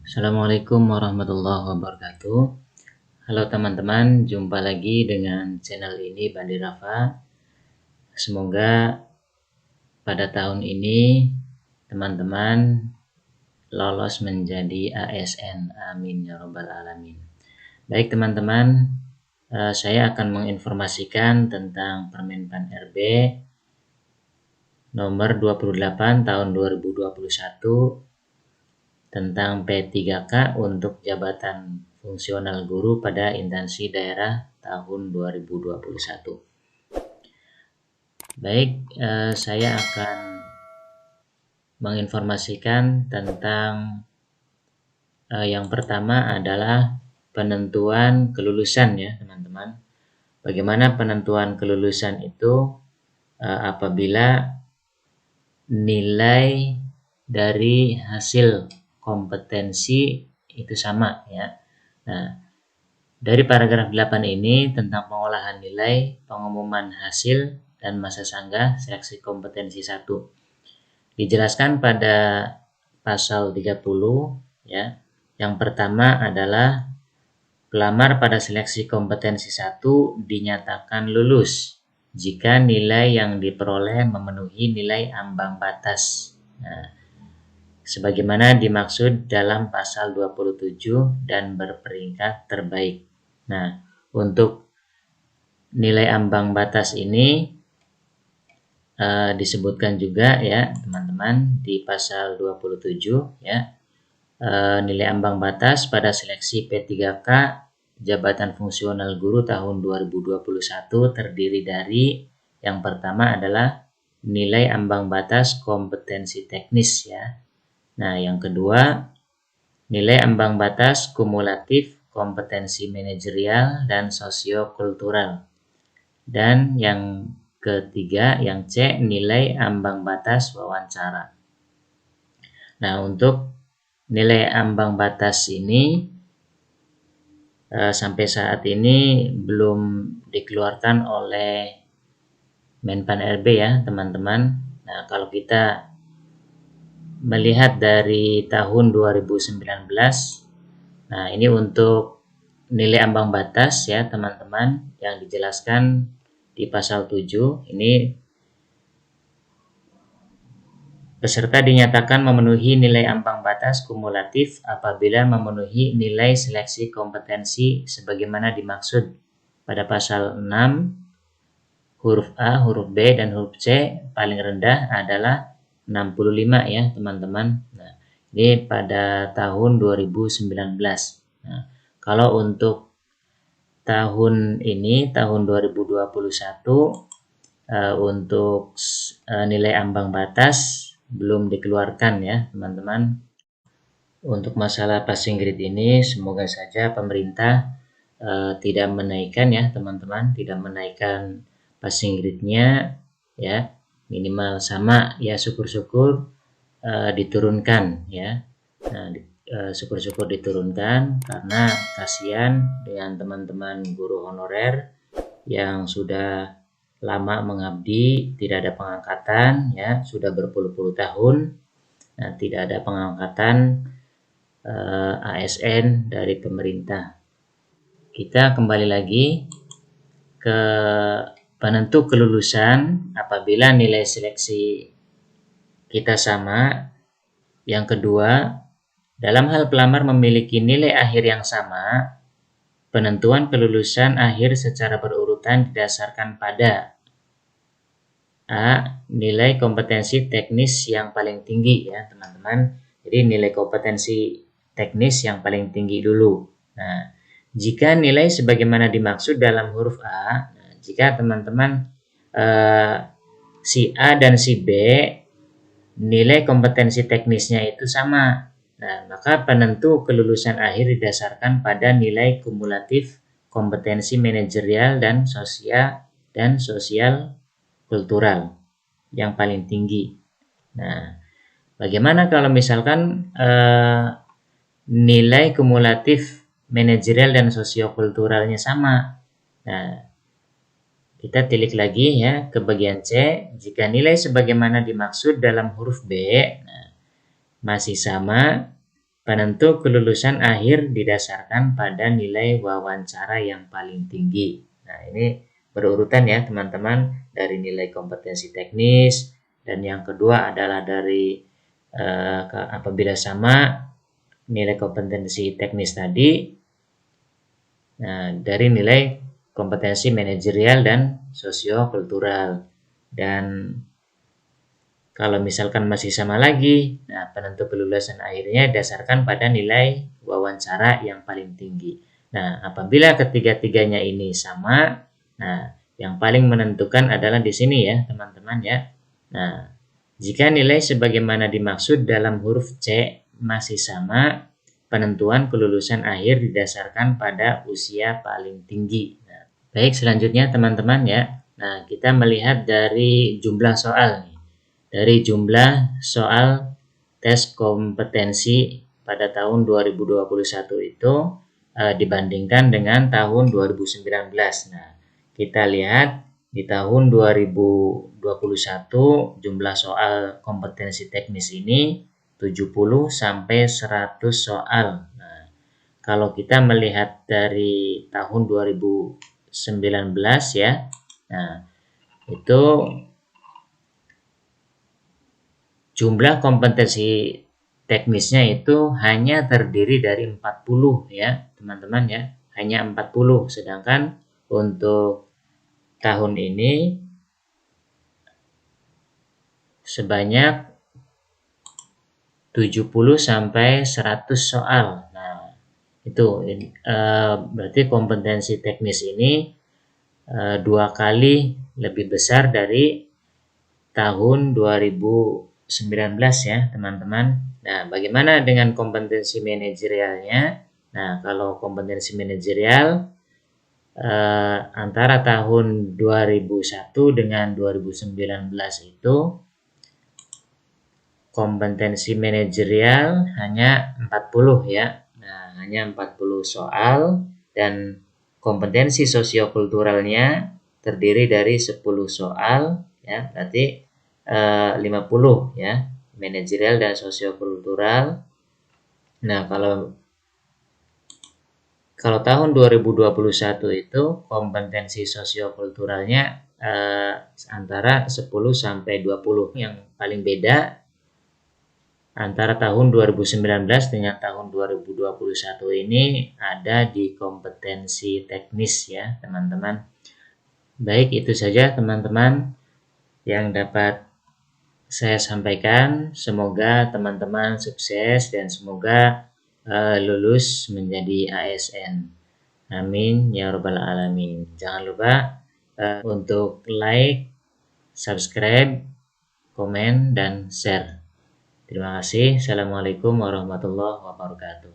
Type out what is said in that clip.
Assalamualaikum warahmatullahi wabarakatuh. Halo teman-teman, jumpa lagi dengan channel ini Bandi Rafa. Semoga pada tahun ini teman-teman lolos menjadi ASN. Amin ya robbal alamin. Baik teman-teman, saya akan menginformasikan tentang Permenpan RB nomor 28 tahun 2021 tentang P3K untuk jabatan fungsional guru pada instansi daerah tahun 2021. Baik, saya akan menginformasikan tentang yang pertama adalah penentuan kelulusan ya teman-teman. Bagaimana penentuan kelulusan itu apabila nilai dari hasil kompetensi itu sama ya. Nah, dari paragraf 8 ini tentang pengolahan nilai, pengumuman hasil dan masa sanggah seleksi kompetensi 1. Dijelaskan pada pasal 30 ya. Yang pertama adalah pelamar pada seleksi kompetensi 1 dinyatakan lulus jika nilai yang diperoleh memenuhi nilai ambang batas. Nah, sebagaimana dimaksud dalam pasal 27 dan berperingkat terbaik. Nah, untuk nilai ambang batas ini disebutkan juga ya teman-teman di pasal 27 ya. Nilai ambang batas pada seleksi P3K jabatan fungsional guru tahun 2021 terdiri dari yang pertama adalah nilai ambang batas kompetensi teknis ya. Nah, yang kedua, nilai ambang batas kumulatif kompetensi manajerial dan sosiokultural. Dan yang ketiga, yang C, nilai ambang batas wawancara. Nah, untuk nilai ambang batas ini sampai saat ini belum dikeluarkan oleh Menpan RB ya, teman-teman. Nah, kalau kita melihat dari tahun 2019, nah ini untuk nilai ambang batas ya teman-teman yang dijelaskan di pasal 7 ini peserta dinyatakan memenuhi nilai ambang batas kumulatif apabila memenuhi nilai seleksi kompetensi sebagaimana dimaksud pada pasal 6 huruf A, huruf B, dan huruf C. Paling rendah adalah 65 ya teman-teman. Nah, ini pada tahun 2019. Nah, kalau untuk tahun ini tahun 2021 untuk nilai ambang batas belum dikeluarkan ya teman-teman. Untuk masalah passing grade ini semoga saja pemerintah tidak menaikkan ya teman-teman, tidak menaikkan passing grade-nya ya, minimal sama ya, syukur-syukur diturunkan ya. Nah, syukur-syukur diturunkan karena kasihan dengan teman-teman guru honorer yang sudah lama mengabdi, tidak ada pengangkatan ya, sudah berpuluh-puluh tahun. Nah, tidak ada pengangkatan ASN dari pemerintah. Kita kembali lagi ke penentu kelulusan apabila nilai seleksi kita sama. Yang kedua, dalam hal pelamar memiliki nilai akhir yang sama, penentuan kelulusan akhir secara berurutan didasarkan pada A. Nilai kompetensi teknis yang paling tinggi ya teman-teman. Jadi nilai kompetensi teknis yang paling tinggi dulu. Nah, jika nilai sebagaimana dimaksud dalam huruf A, nah, jika teman-teman si A dan si B nilai kompetensi teknisnya itu sama, nah maka penentu kelulusan akhir didasarkan pada nilai kumulatif kompetensi manajerial dan sosial kultural yang paling tinggi. Nah, bagaimana kalau misalkan nilai kumulatif manajerial dan sosiokulturalnya sama? Nah, kita tilik lagi ya ke bagian C. Jika nilai sebagaimana dimaksud dalam huruf B masih sama, penentu kelulusan akhir didasarkan pada nilai wawancara yang paling tinggi. Nah, ini berurutan ya teman-teman, dari nilai kompetensi teknis, dan yang kedua adalah dari apabila sama nilai kompetensi teknis tadi, nah, dari nilai kompetensi manajerial dan sosiokultural. Dan kalau misalkan masih sama lagi, nah penentu kelulusan akhirnya dasarkan pada nilai wawancara yang paling tinggi. Nah, apabila ketiga-tiganya ini sama, nah yang paling menentukan adalah di sini ya, teman-teman ya. Nah, jika nilai sebagaimana dimaksud dalam huruf C masih sama, penentuan kelulusan akhir didasarkan pada usia paling tinggi. Nah, baik, selanjutnya teman-teman ya. Nah, kita melihat dari jumlah soal nih. Dari jumlah soal tes kompetensi pada tahun 2021 itu dibandingkan dengan tahun 2019. Nah, kita lihat di tahun 2021 jumlah soal kompetensi teknis ini 70 sampai 100 soal. Nah, kalau kita melihat dari tahun 2019 ya, nah itu jumlah kompetensi teknisnya itu hanya terdiri dari 40 ya, teman-teman ya. Hanya 40, sedangkan untuk tahun ini sebanyak 70 sampai 100 soal. Nah, itu berarti kompetensi teknis ini 2 kali lebih besar dari tahun 2019 ya, teman-teman. Nah, bagaimana dengan kompetensi manajerialnya? Nah, kalau kompetensi manajerial antara tahun 2001 dengan 2019 itu kompetensi manajerial hanya 40 ya. Nah, hanya 40 soal, dan kompetensi sosiokulturalnya terdiri dari 10 soal ya, berarti 50 ya, manajerial dan sosiokultural. Nah, kalau tahun 2021 itu kompetensi sosiokulturalnya antara 10 sampai 20. Yang paling beda antara tahun 2019 dengan tahun 2021 ini ada di kompetensi teknis ya, teman-teman. Baik, itu saja teman-teman yang dapat saya sampaikan. Semoga teman-teman sukses dan semoga lulus menjadi ASN. Amin ya rabbal alamin. Jangan lupa untuk like, subscribe, komen, dan share. Terima kasih. Assalamualaikum warahmatullahi wabarakatuh.